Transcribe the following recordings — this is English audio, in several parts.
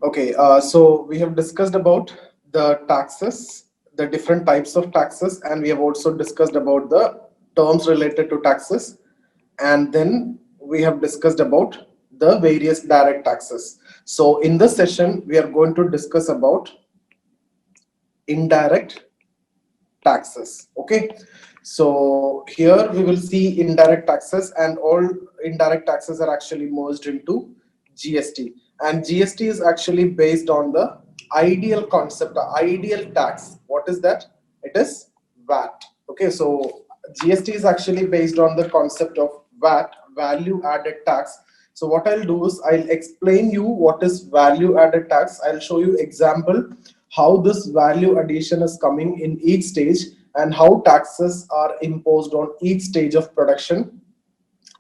Okay, so we have discussed about the taxes, the different types of taxes, and we have also discussed about the terms related to taxes. And then we have discussed about the various direct taxes. So in this session, we are going to discuss about indirect taxes. Okay, so here we will see indirect taxes, and all indirect taxes are actually merged into GST, and GST is actually based on the ideal concept, the ideal tax. What is that? It is VAT. Okay, so GST is actually based on the concept of VAT, value added tax. So what I'll do is I'll explain you what is value added tax. I'll show you example how this value addition is coming in each stage and how taxes are imposed on each stage of production.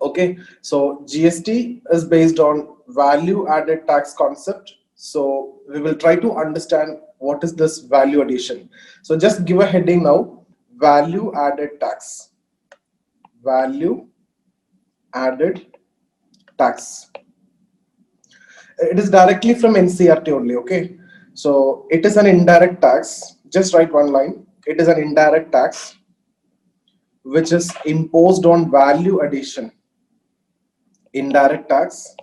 Okay, so GST is based on value added tax concept. So we will try to understand what is this value addition. So just give a heading now: value added tax. Value added tax. It is directly from NCERT only. Okay, so it is an indirect tax. Just write one line: it is an indirect tax which is imposed on value addition. Indirect tax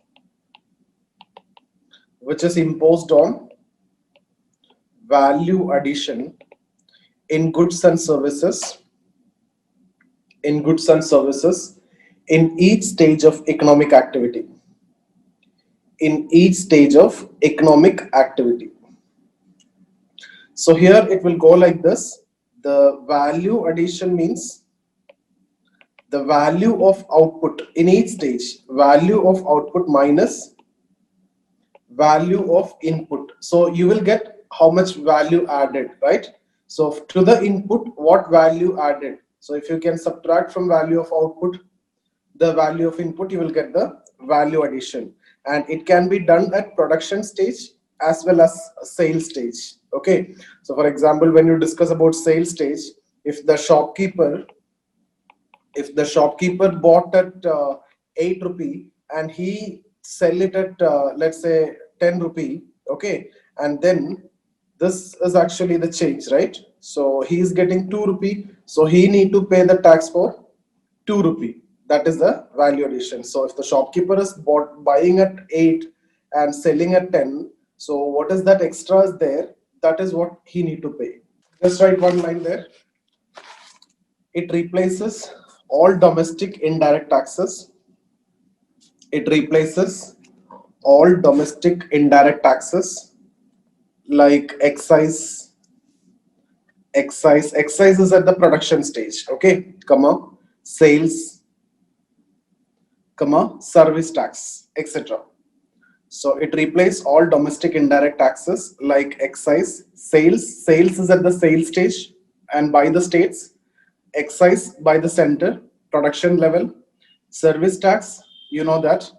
which is imposed on value addition in goods and services, in goods and services in each stage of economic activity, in each stage of economic activity. So here it will go like this: the value addition means the value of output in each stage, value of output minus value of input. So you will get how much value added, right? So to the input, what value added? So if you can subtract from value of output the value of input, you will get the value addition, and it can be done at production stage as well as sales stage. Okay, so for example, when you discuss about sales stage, if the shopkeeper bought at 8 rupee and he sell it at let's say 10 rupee. Okay, and then this is actually the change, right? So he is getting 2 rupee, so he need to pay the tax for 2 rupee. That is the value addition. So if the shopkeeper is buying at 8 and selling at 10, so what is that extra is there? That is what he need to pay. Just write one line there: it replaces all domestic indirect taxes. It replaces all domestic indirect taxes like excise. Excise is at the production stage. Okay, comma, sales, comma, service tax, etc. So it replaces all domestic indirect taxes like excise, sales. Sales is at the sales stage and by the states, excise by the center, production level, service tax, you know that.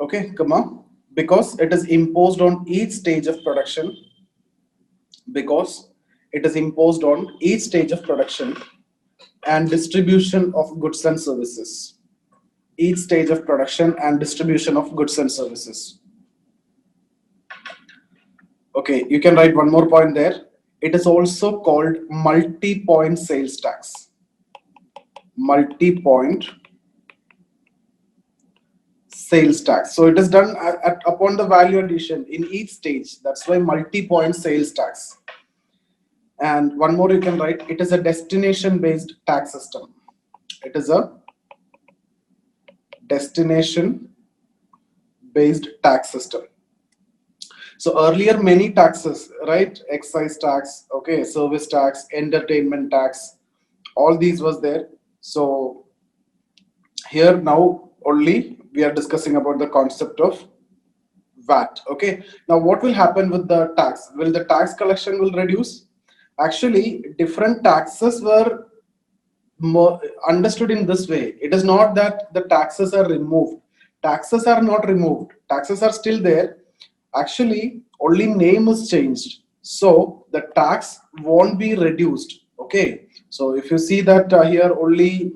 Okay, comma, because it is imposed on each stage of production, because it is imposed on each stage of production and distribution of goods and services. Each stage of production and distribution of goods and services. Okay, you can write one more point there. It is also called multi-point sales tax. Multi-point sales tax. So it is done upon the value addition in each stage. That's why multi-point sales tax. And one more you can write: it is a destination-based tax system. It is a destination-based tax system. So earlier many taxes, right? Excise tax, okay, service tax, entertainment tax, all these was there. So here now only we are discussing about the concept of VAT. Okay, now what will happen with the tax? Will the tax collection will reduce? Actually, different taxes were more understood in this way. It is not that the taxes are removed. Taxes are not removed. Taxes are still there. Actually, only name is changed. So the tax won't be reduced. Okay. So if you see that here only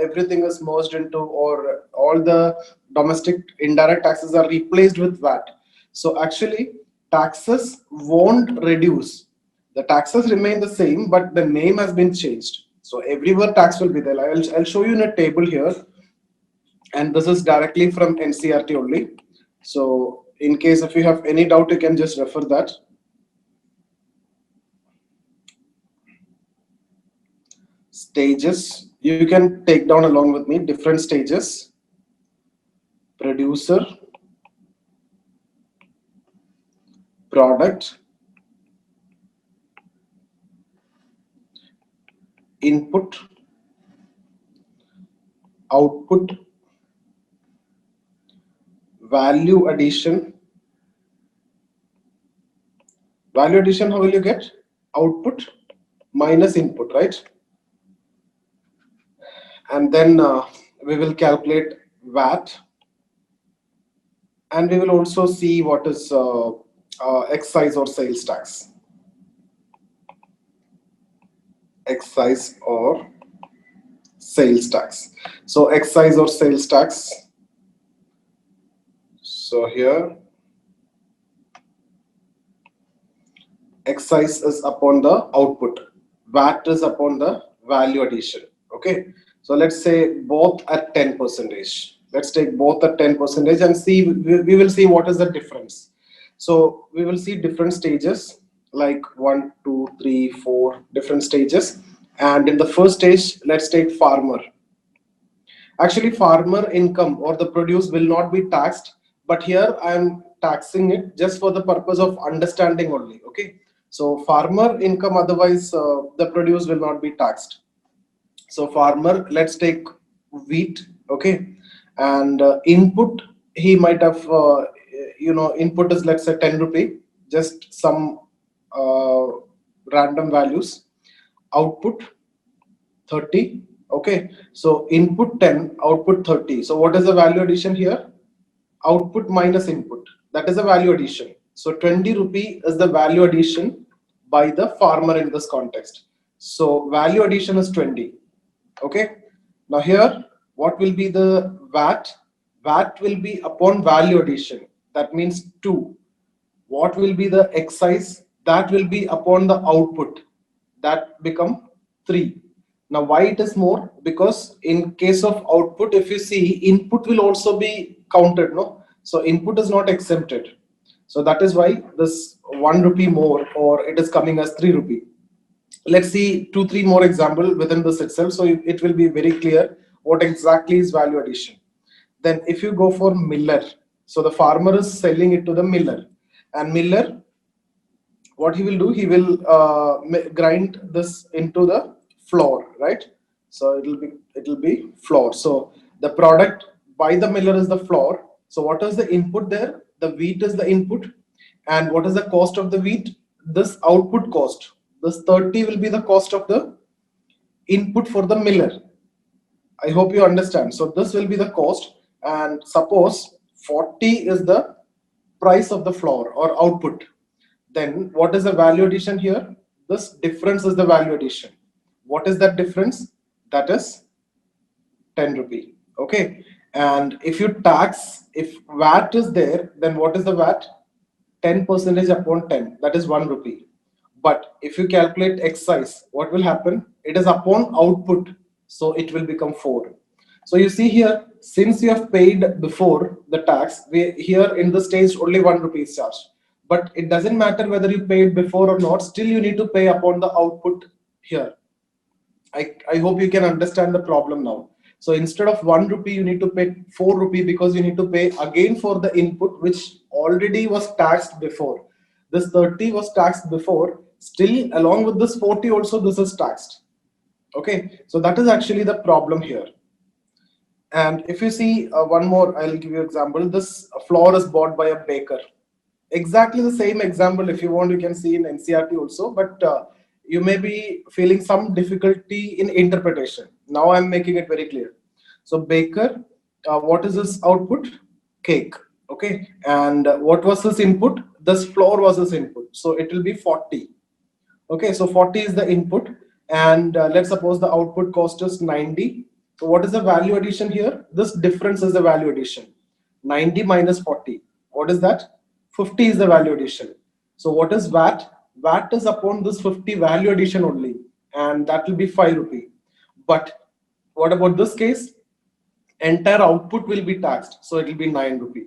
everything is merged into, or all the domestic indirect taxes are replaced with VAT. So actually, taxes won't reduce. The taxes remain the same, but the name has been changed. So everywhere tax will be there. I'll show you in a table here, and this is directly from NCERT only. So in case if you have any doubt, you can just refer that. Stages, you can take down along with me different stages. Producer, product, input, output, value addition. Value addition, how will you get? Output minus input, right? And then we will calculate VAT, and we will also see what is excise or sales tax. Excise or sales tax. So excise or sales tax. So here, excise is upon the output, VAT is upon the value addition. Okay, so let's say both at 10%. Let's take both at 10% and see, we will see what is the difference. So we will see different stages, like 1, 2, 3, 4 different stages. And in the first stage, let's take farmer. Actually, farmer income or the produce will not be taxed, but here I am taxing it just for the purpose of understanding only. Okay, so farmer income, otherwise the produce will not be taxed. So farmer, let's take wheat. Okay, and input, he might have input is, let's say, 10 rupee, just some random values. Output 30. Okay, so input 10, output 30. So what is the value addition here? Output minus input, that is a value addition. So 20 rupee is the value addition by the farmer in this context. So value addition is 20. Okay, now here what will be the VAT? VAT will be upon value addition, that means 2. What will be the excise? That will be upon the output, that become 3. Now why it is more? Because in case of output, if you see, input will also be counted, no? So input is not exempted. So that is why this 1 rupee more, or it is coming as 3 rupee. Let's see 2, 3 more example within this itself, so it will be very clear what exactly is value addition. Then if you go for miller, so the farmer is selling it to the miller, and miller, what he will do, he will grind this into the flour, right? So it will be flour. So the product by the miller is the flour. So what is the input there? The wheat is the input. And what is the cost of the wheat? This output cost, this 30 will be the cost of the input for the miller. I hope you understand. So this will be the cost, and suppose 40 is the price of the flour or output. Then what is the value addition here? This difference is the value addition. What is that difference? That is 10 rupee. Okay, and if you tax, if VAT is there, then what is the VAT? 10% upon 10, that is 1 rupee. But if you calculate excise, what will happen? It is upon output, so it will become 4. So you see here, since you have paid before the tax, we here in the stage only 1 rupee is charged. But it doesn't matter whether you paid before or not, still you need to pay upon the output here. I hope you can understand the problem now. So instead of 1 rupee, you need to pay 4 rupee, because you need to pay again for the input, which already was taxed before. This 30 was taxed before, still along with this 40 also this is taxed. Okay, so that is actually the problem here. And if you see one more, I'll give you an example. This flour is bought by a baker. Exactly the same example, if you want, you can see in NCERT also, but you may be feeling some difficulty in interpretation. Now I'm making it very clear. So baker, what is his output? Cake. Okay, and what was his input? This flour was his input, so it will be 40. Okay, so 40 is the input, and let's suppose the output cost is 90. So what is the value addition here? This difference is the value addition. 90 minus 40. What is that? 50 is the value addition. So what is VAT? VAT is upon this 50 value addition only, and that will be 5 rupee. But what about this case? Entire output will be taxed, so it will be 9 rupee.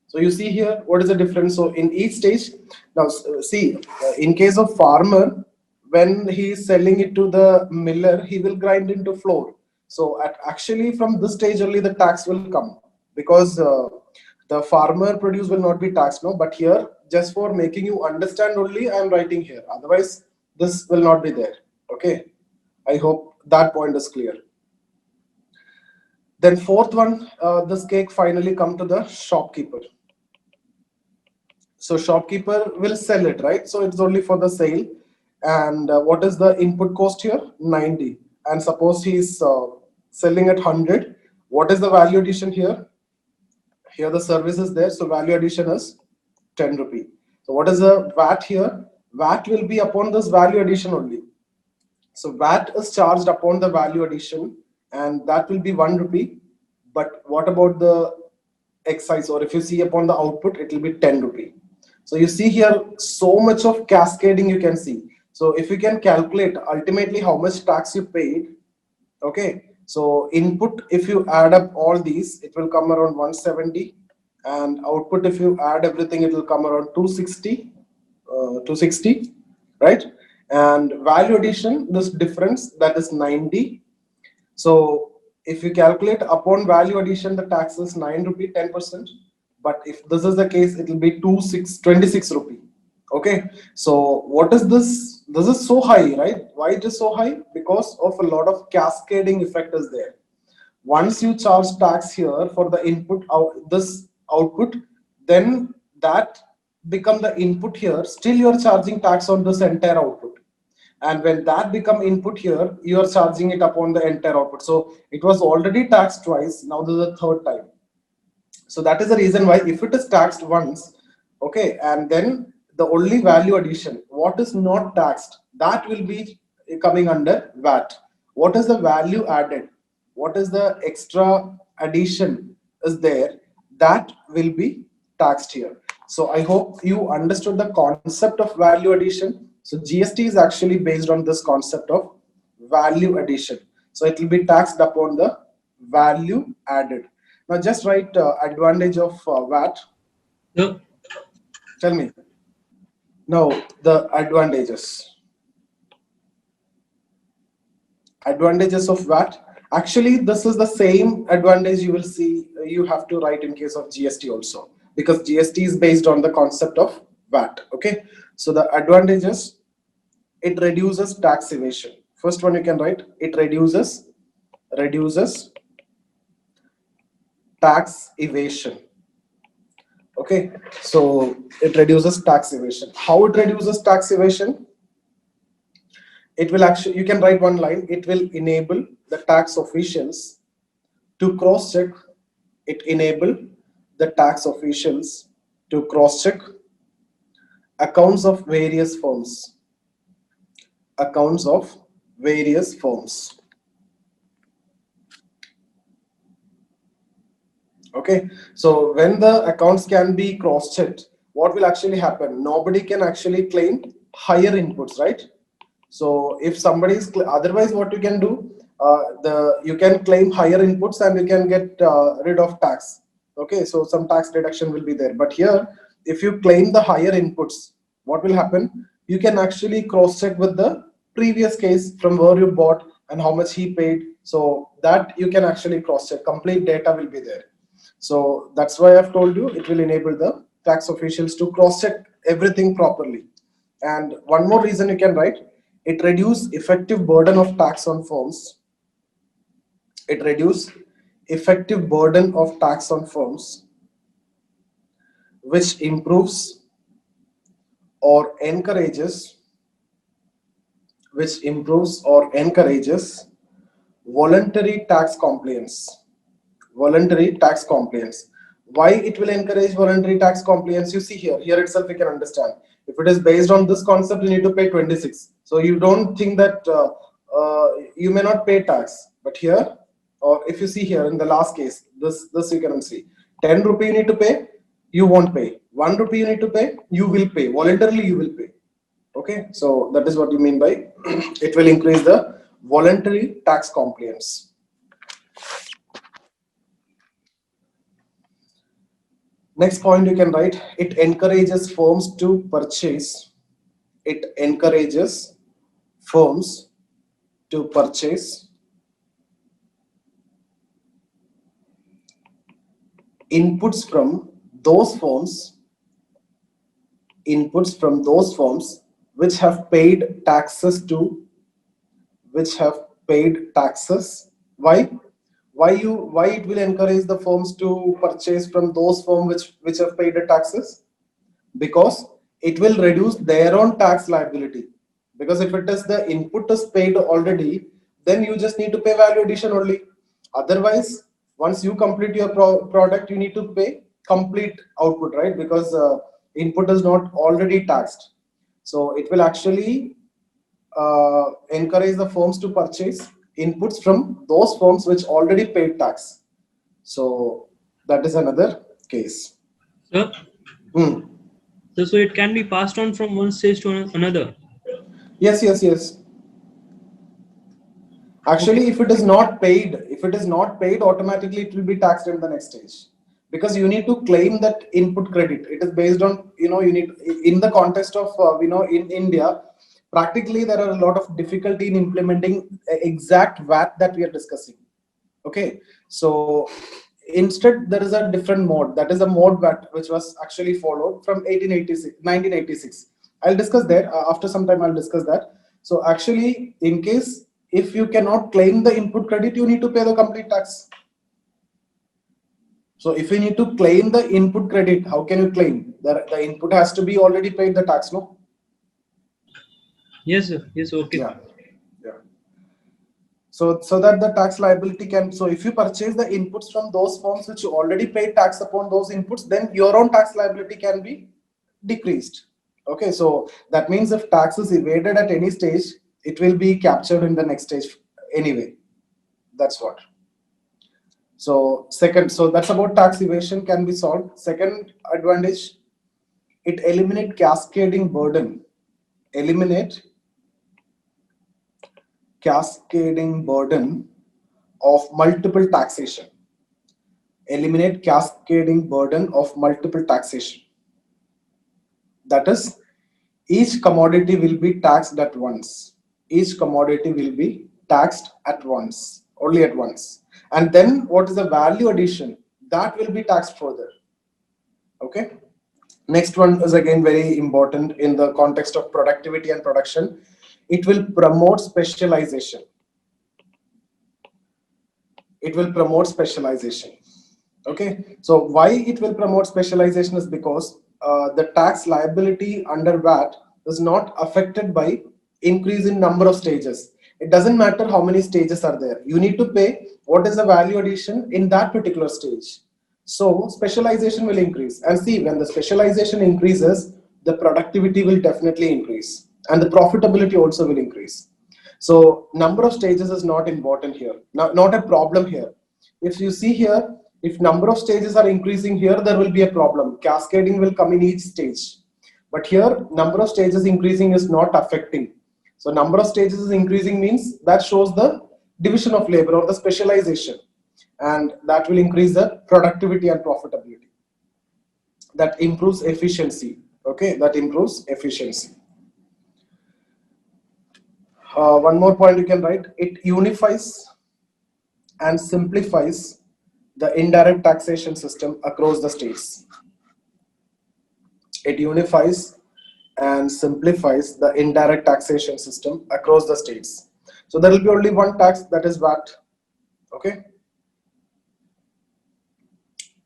So you see here what is the difference. So in each stage, now see, in case of farmer, when he is selling it to the miller, he will grind into flour. So actually from this stage only the tax will come, because the farmer produce will not be taxed, no. But here, just for making you understand only, I am writing here, otherwise this will not be there. Okay, I hope that point is clear. Then fourth one, this cake finally come to the shopkeeper. So shopkeeper will sell it, right? So it's only for the sale. And what is the input cost here? 90. And suppose he's selling at 100. What is the value addition here? Here the service is there, so value addition is 10 rupee. So what is the VAT here? VAT will be upon this value addition only. So VAT is charged upon the value addition, and that will be 1 rupee. But what about the excise, or if you see upon the output, it will be 10 rupee. So you see here so much of cascading you can see. So if you can calculate ultimately how much tax you paid, okay. So input, if you add up all these, it will come around 170, and output, if you add everything, it will come around 260, right? And value addition, this difference, that is 90. So if you calculate upon value addition, the tax is 9 rupee, 10%. But if this is the case, it will be 26 rupee. Okay. So what is this? This is so high, right? Why it is so high? Because of a lot of cascading effect is there. Once you charge tax here for the input, this output, then that become the input here. Still you are charging tax on this entire output. And when that become input here, you are charging it upon the entire output. So it was already taxed twice. Now this is the third time. So that is the reason why, if it is taxed once, okay, and then the only value addition, what is not taxed, that will be coming under VAT. What is the value added? What is the extra addition is there? That will be taxed here. So I hope you understood the concept of value addition. So GST is actually based on this concept of value addition. So it will be taxed upon the value added. Now just write advantage of VAT. No. Tell me. Now the advantages. Advantages of VAT. Actually, this is the same advantage you will see. You have to write in case of GST also, because GST is based on the concept of VAT. Okay. So the advantages, it reduces tax evasion. First one you can write, it reduces tax evasion. Okay, so it reduces tax evasion. How it reduces tax evasion? It will actually, you can write one line, it will enable the tax officials to cross check. It enable the tax officials to cross check accounts of various firms. Accounts of various firms. Okay, so when the accounts can be cross-checked, what will actually happen? Nobody can actually claim higher inputs, right? So if somebody is, otherwise what you can do, you can claim higher inputs and you can get rid of tax. Okay, so some tax deduction will be there. But here, if you claim the higher inputs, what will happen? You can actually cross-check with the previous case from where you bought and how much he paid. So that you can actually cross-check. Complete data will be there. So that's why I've told you it will enable the tax officials to cross-check everything properly. And one more reason you can write, it reduce effective burden of tax on firms. It reduce effective burden of tax on firms, which improves or encourages, voluntary tax compliance. Voluntary tax compliance. Why it will encourage voluntary tax compliance? You see here itself we can understand. If it is based on this concept, you need to pay 26. So you don't think that you may not pay tax. But here, or if you see here in the last case, this you can see 10 rupee you need to pay. you won't pay. 1 rupee you need to pay, you will pay. Voluntarily you will pay. Okay, so that is what you mean by it will increase the voluntary tax compliance. Next point you can write, it encourages firms to purchase. It encourages firms to purchase inputs from those firms, which have paid taxes to, which have paid taxes. Why? Why it will encourage the firms to purchase from those firms which have paid the taxes? Because it will reduce their own tax liability. Because if it is the input is paid already, then you just need to pay value addition only. Otherwise, once you complete your product, you need to pay complete output, right? Because input is not already taxed. So it will actually encourage the firms to purchase inputs from those firms which already paid tax. So that is another case. Sir, so it can be passed on from one stage to another. Yes. Actually, Okay. if it is not paid, automatically it will be taxed in the next stage. Because you need to claim that input credit. It is based on, you need, in the context of, in India, practically there are a lot of difficulty in implementing exact VAT that we are discussing. Okay, so instead there is a different mode. That is a mode VAT which was actually followed from 1986. I'll discuss that after some time. I'll discuss that. So actually, in case if you cannot claim the input credit, you need to pay the complete tax. So if you need to claim the input credit, how can you claim? The input has to be already paid the tax, no? Yes, sir. Yes, okay. Yeah. So that the tax liability can, so if you purchase the inputs from those firms which you already paid tax upon those inputs, then your own tax liability can be decreased. Okay, so that means if tax is evaded at any stage, it will be captured in the next stage anyway. That's what. So that's about tax evasion can be solved. Second advantage, it eliminate cascading burden. Eliminate cascading burden of multiple taxation. Eliminate cascading burden of multiple taxation. That is, each commodity will be taxed at once. Each commodity will be taxed at once, only at once. And then what is the value addition? That will be taxed further. Okay. Next one is again very important in the context of productivity and production. It will promote specialization. It will promote specialization. Okay, so why it will promote specialization is because the tax liability under VAT is not affected by increase in number of stages. It doesn't matter how many stages are there. You need to pay what is the value addition in that particular stage. So specialization will increase. And see, when the specialization increases, the productivity will definitely increase and the profitability also will increase. So number of stages is not important here, not a problem here. If you see here, if number of stages are increasing here, there will be a problem. Cascading will come in each stage. But here, number of stages increasing is not affecting. So number of stages is increasing means that shows the division of labor or the specialization. And that will increase the productivity and profitability. That improves efficiency. Okay, that improves efficiency. One more point you can write, it unifies and simplifies the indirect taxation system across the states. It unifies and simplifies the indirect taxation system across the states. So there will be only one tax, that is VAT. Okay.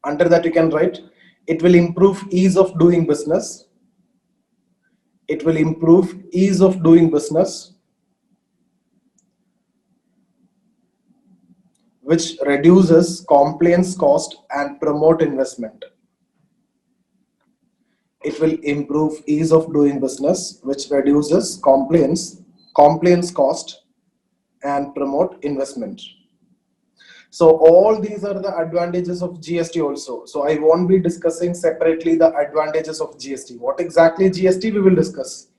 Under that you can write, it will improve ease of doing business. It will improve ease of doing business, which reduces compliance cost and promote investment. It will improve ease of doing business, which reduces compliance cost and promote investment. So all these are the advantages of GST also. So I won't be discussing separately the advantages of GST. What exactly GST we will discuss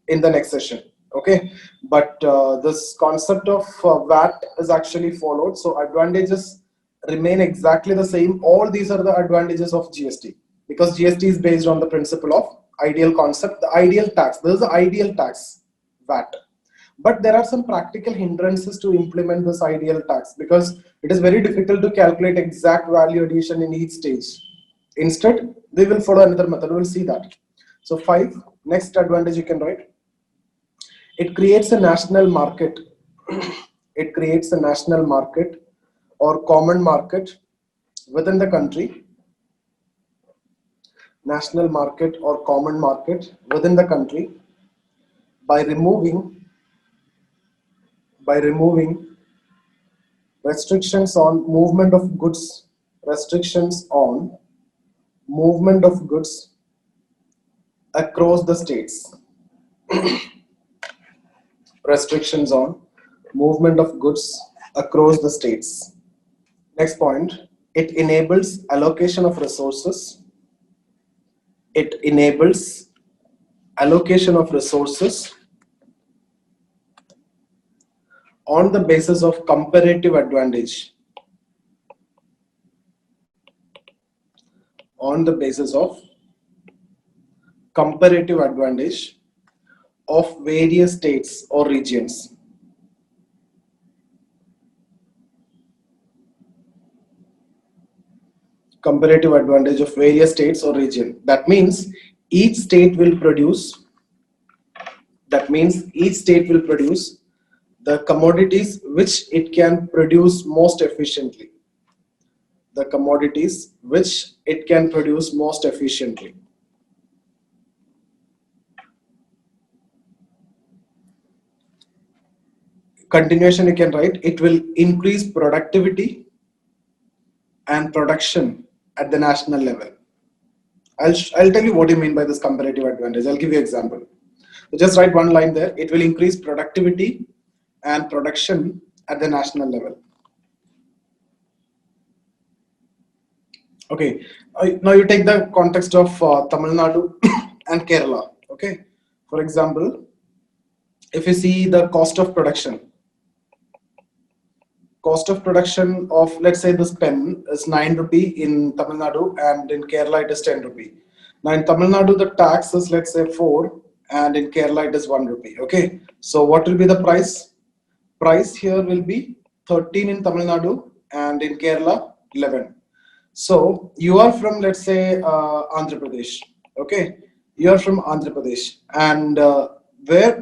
in the next session. Okay, but this concept of VAT is actually followed. So advantages remain exactly the same. All these are the advantages of GST because GST is based on the principle of ideal concept, the ideal tax. There is the ideal tax, VAT. But there are some practical hindrances to implement this ideal tax because it is very difficult to calculate exact value addition in each stage. Instead, we will follow another method. We will see that. So 5, next advantage you can write. It creates a national market. It creates a national market or common market within the country. National market or common market within the country by removing restrictions on movement of goods, restrictions on movement of goods across the states, restrictions on movement of goods across the states. Next point, it enables allocation of resources. It enables allocation of resources on the basis of comparative advantage. On the basis of comparative advantage of various states or regions. Comparative advantage of various states or region. That means each state will produce the commodities which it can produce most efficiently. The commodities which it can produce most efficiently. Continuation you can write, it will increase productivity and production at the national level. I'll tell you what you mean by this comparative advantage. I'll give you an example. So just write one line there. It will increase productivity and production at the national level. Okay, now you take the context of Tamil Nadu and Kerala. Okay, for example, if you see the cost of production of, let's say, this pen is 9 rupee in Tamil Nadu and in Kerala it is 10 rupee. Now in Tamil Nadu the tax is, let's say, 4 and in Kerala it is 1 rupee. Okay, so what will be the price? Price here will be 13 in Tamil Nadu and in Kerala 11. So you are from, let's say, Andhra Pradesh. Okay, you are from Andhra Pradesh, and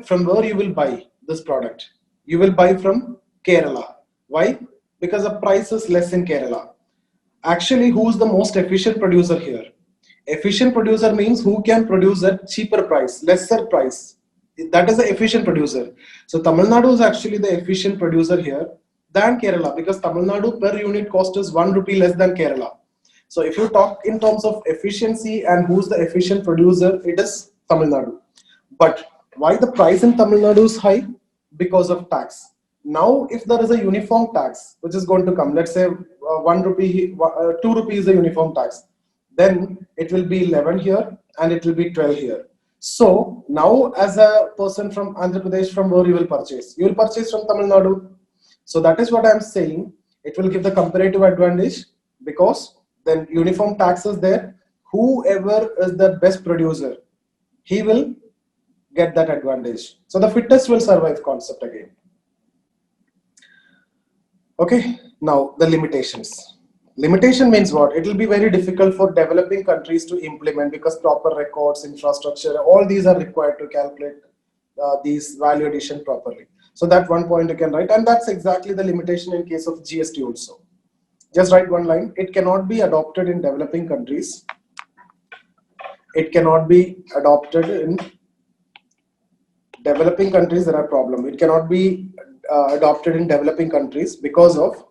from where you will buy this product? You will buy from Kerala. Why? Because the price is less in Kerala. Actually, who is the most efficient producer here? Efficient producer means who can produce at cheaper price, lesser price. That is the efficient producer. So Tamil Nadu is actually the efficient producer here than Kerala because Tamil Nadu per unit cost is 1 rupee less than Kerala. So if you talk in terms of efficiency and who's the efficient producer, it is Tamil Nadu. But why the price in Tamil Nadu is high? Because of tax. Now, if there is a uniform tax which is going to come, let's say 1 rupee, 2 rupees is a uniform tax, then it will be 11 here and it will be 12 here. So now, as a person from Andhra Pradesh, from where you will purchase? You will purchase from Tamil Nadu. So that is what I am saying. It will give the comparative advantage because then uniform tax is there. Whoever is the best producer, he will get that advantage. So the fittest will survive concept again. Okay, now the limitations. Limitation means what? It will be very difficult for developing countries to implement because proper records, infrastructure, all these are required to calculate these value addition properly. So that one point you can write, and that's exactly the limitation in case of GST also. Just write one line. It cannot be adopted in developing countries. It cannot be adopted in developing countries. There are problems. It cannot be adopted in developing countries because of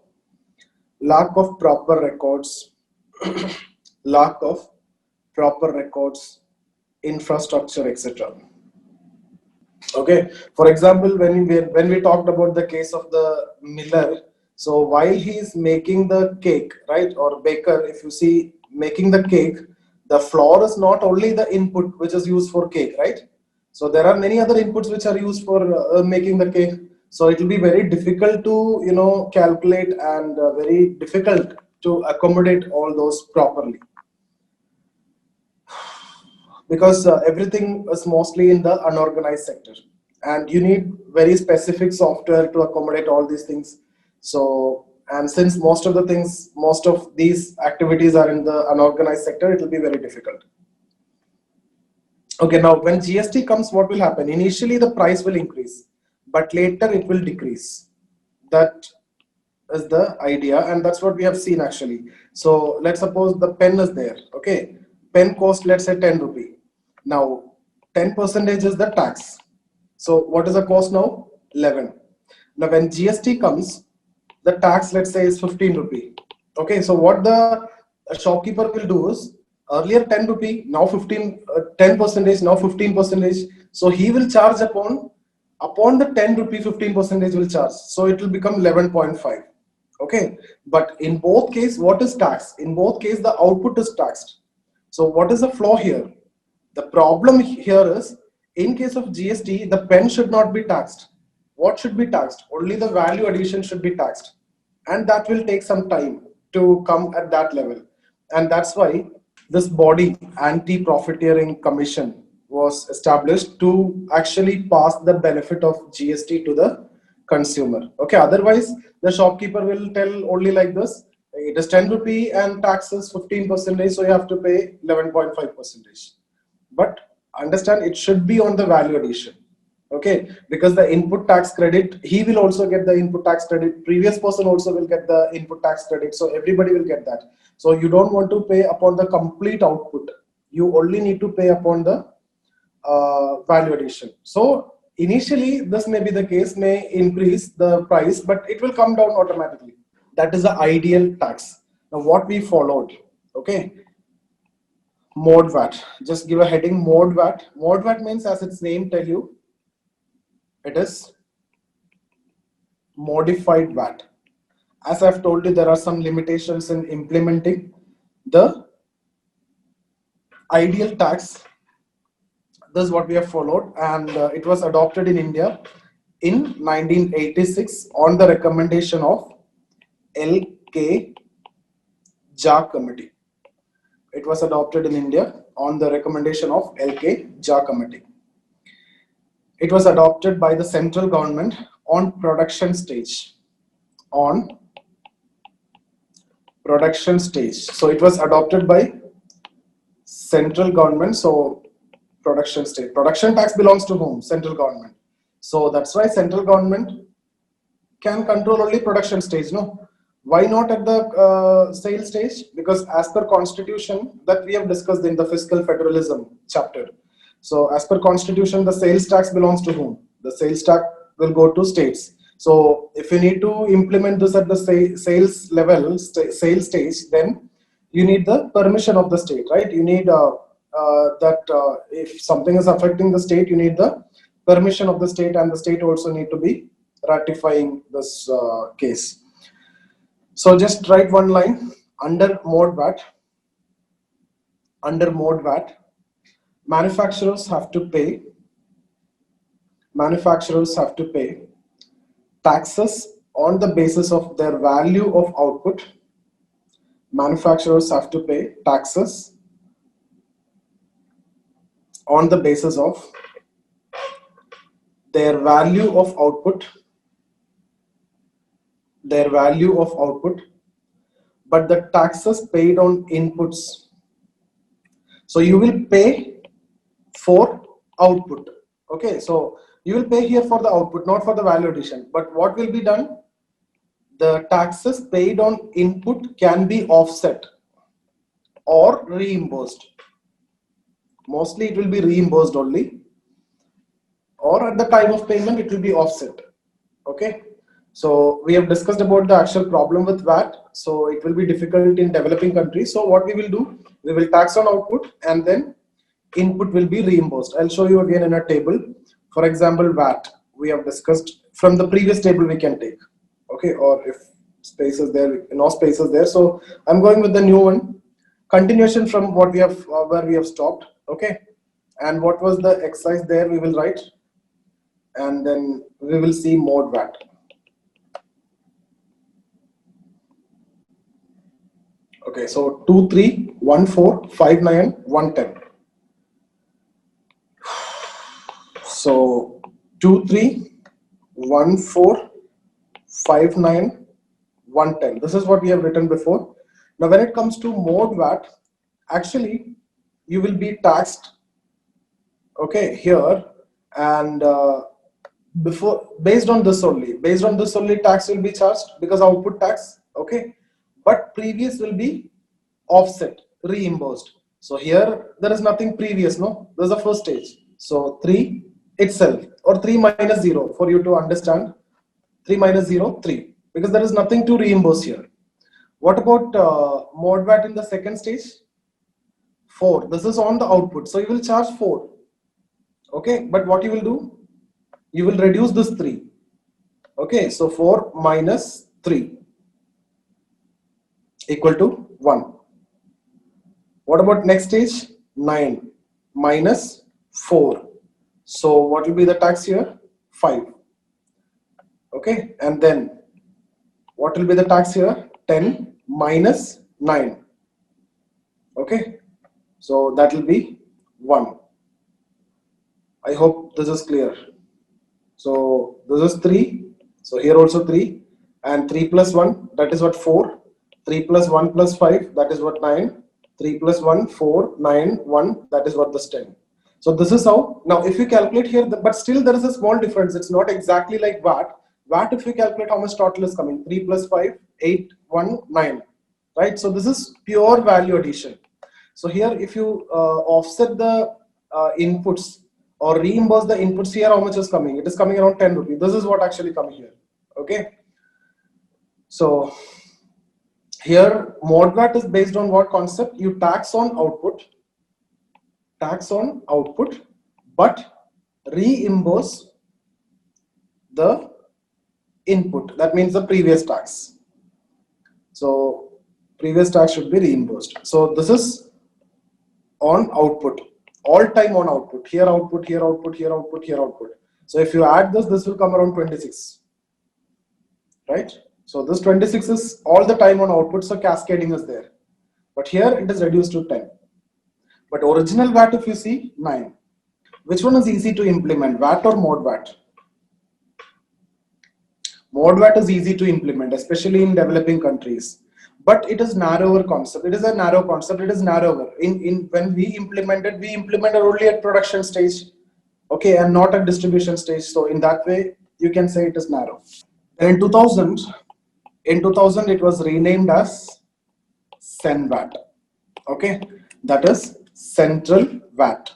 lack of proper records, lack of proper records, infrastructure, etc. Okay. For example, when we talked about the case of the miller, So while he is making the cake, right, or baker, if you see making the cake, the flour is not only the input which is used for cake, right? So there are many other inputs which are used for making the cake. So it will be very difficult to, calculate and very difficult to accommodate all those properly, because everything is mostly in the unorganized sector, and you need very specific software to accommodate all these things. So, and since most of these activities are in the unorganized sector, it will be very difficult. Okay, now when GST comes, what will happen? Initially the price will increase, but later it will decrease. That is the idea, and that's what we have seen actually. So let's suppose the pen is there. Okay, pen cost, let's say 10 rupee. Now 10% is the tax. So what is the cost now? 11. Now when GST comes, the tax, let's say, is 15 rupee. Okay, so what the shopkeeper will do is, earlier 10 rupee, now 15, 10 percentage, now 15 percentage. So he will charge upon the 10 rupee, 15 percentage will charge. So it will become 11.5. Okay, but in both case, what is taxed? In both case, the output is taxed. So what is the flaw here? The problem here is, in case of GST, the pen should not be taxed. What should be taxed? Only the value addition should be taxed. And that will take some time to come at that level. And that's why this body, Anti-Profiteering Commission, was established to actually pass the benefit of GST to the consumer. Okay, otherwise the shopkeeper will tell only like this: it is 10 rupee and taxes 15%, so you have to pay 11.5%. But understand, it should be on the value addition. Okay, because the input tax credit, he will also get the input tax credit, previous person also will get the input tax credit, so everybody will get that. So you don't want to pay upon the complete output, you only need to pay upon the value addition. So initially this may be the case, may increase the price, but it will come down automatically. That is the ideal tax. Now what we followed, okay, mode VAT. Just give a heading, mode VAT. Mode VAT means, as its name tell you, it is modified VAT. As I've told you, there are some limitations in implementing the ideal tax. This is what we have followed, and it was adopted in India in 1986 on the recommendation of L.K. Jha Committee. It was adopted in India on the recommendation of L.K. Jha Committee. It was adopted by the central government on production stage. On production stage. So it was adopted by central government. So production stage. Production tax belongs to whom? Central government. So that's why central government can control only production stage, no? Why not at the sales stage? Because as per constitution that we have discussed in the fiscal federalism chapter. So as per constitution, the sales tax belongs to whom? The sales tax will go to states. So if you need to implement this at the sales level, sales stage, then you need the permission of the state, right? You need if something is affecting the state, you need the permission of the state, and the state also need to be ratifying this case. So just write one line under mode VAT. Under mode VAT, manufacturers have to pay taxes on the basis of their value of output. Manufacturers have to pay taxes on the basis of their value of output, but the taxes paid on inputs. So you will pay for output. Okay, so you will pay here for the output, not for the value addition. But what will be done? The taxes paid on input can be offset or reimbursed. Mostly it will be reimbursed only, or at the time of payment it will be offset. Okay, so we have discussed about the actual problem with VAT. So it will be difficult in developing countries. So what we will do, we will tax on output and then input will be reimbursed. I'll show you again in a table. For example, VAT we have discussed from the previous table we can take. Okay, or if spaces there, no spaces there. So I'm going with the new one. Continuation from what we have, where we have stopped. Okay. And what was the exercise there? We will write, and then we will see mode VAT. Okay, so 2, 3, 1, 4, 5, 9, 1, 10. So 2, 3, 1, 4, 5, 9, 1, 10. This is what we have written before. Now, when it comes to mode VAT, actually, you will be taxed, okay, here, and based on this only tax will be charged, because output tax, okay, but previous will be offset, reimbursed. So here there is nothing previous, no, this is the first stage. So 3 itself, or 3 minus 0, for you to understand, 3 minus 0, 3, because there is nothing to reimburse here. What about mode VAT in the second stage? 4. This is on the output, so you will charge 4. Okay, but what you will do? You will reduce this 3. Okay, so 4 minus 3 equal to 1. What about next stage? 9 minus 4. So what will be the tax here? 5. Okay, and then what will be the tax here? 10 minus 9. Okay, so that will be 1. I hope this is clear. So this is 3. So here also 3. And 3 plus 1, that is what? 4. 3 plus 1 plus 5, that is what? 9. 3 plus 1, 4, 9, 1, that is what? This 10. So this is how. Now if you calculate here, but still there is a small difference. It's not exactly like VAT. VAT, if you calculate how much total is coming, 3 plus 5, 8, 1, 9. Right? So this is pure value addition. So here if you offset the inputs, or reimburse the inputs, here how much is coming? It is coming around 10 rupees. This is what actually coming here. Okay. So here mode VAT is based on what concept? You tax on output, but reimburse the input. That means the previous tax. So previous tax should be reimbursed. So this is on output, all time on output. Here output, here output, here output, here output. So if you add this, this will come around 26, right? So this 26 is all the time on output, so cascading is there. But here it is reduced to 10. But original VAT, if you see, 9. Which one is easy to implement, VAT or mode VAT? Mode VAT is easy to implement, especially in developing countries. But it is narrower concept. It is a narrow concept. It is narrower. When we implemented only at production stage, okay, and not at distribution stage. So in that way, you can say it is narrow. And in 2000, it was renamed as CENVAT. Okay, that is Central VAT.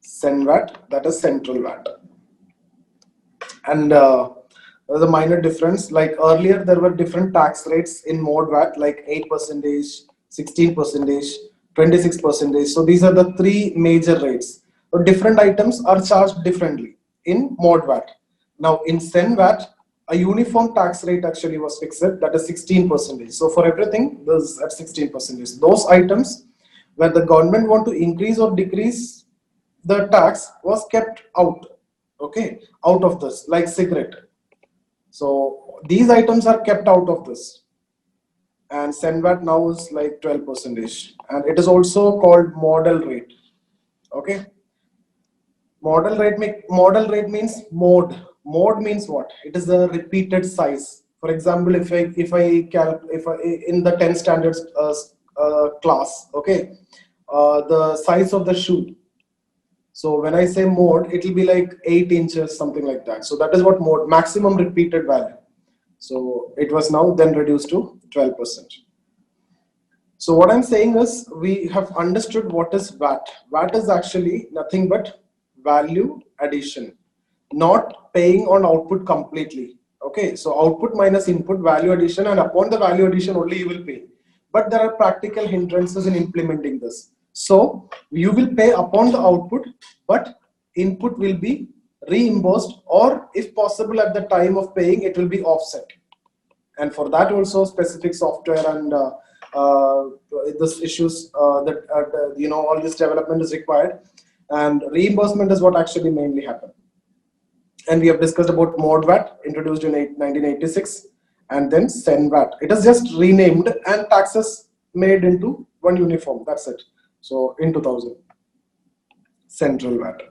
CENVAT, that is Central VAT. And there's a minor difference. Like earlier, there were different tax rates in mode VAT, like 8%, 16%, 26%. So these are the 3 major rates. So different items are charged differently in mode VAT. Now in CENVAT, a uniform tax rate actually was fixed, that is 16%. So for everything, this is at 16%. Those items where the government want to increase or decrease the tax was kept out, okay, out of this, like cigarette. So these items are kept out of this. And CENVAT now is like 12%. And it is also called model rate. Okay. Model rate means mode. Mode means what? It is a repeated size. For example, if I in the 10 standards class, okay, the size of the shoe. So when I say mode, it will be like 8 inches, something like that. So that is what mode, maximum repeated value. So it was now then reduced to 12%. So what I'm saying is, we have understood what is VAT. VAT is actually nothing but value addition, not paying on output completely. Okay, so output minus input, value addition, and upon the value addition only you will pay. But there are practical hindrances in implementing this. So you will pay upon the output, but input will be reimbursed, or if possible at the time of paying, it will be offset. And for that also specific software and this issues that all this development is required, and reimbursement is what actually mainly happened. And we have discussed about MODVAT, introduced in 1986, and then CENVAT. It is just renamed and taxes made into one uniform. That's it. So in 2000, Central VAT.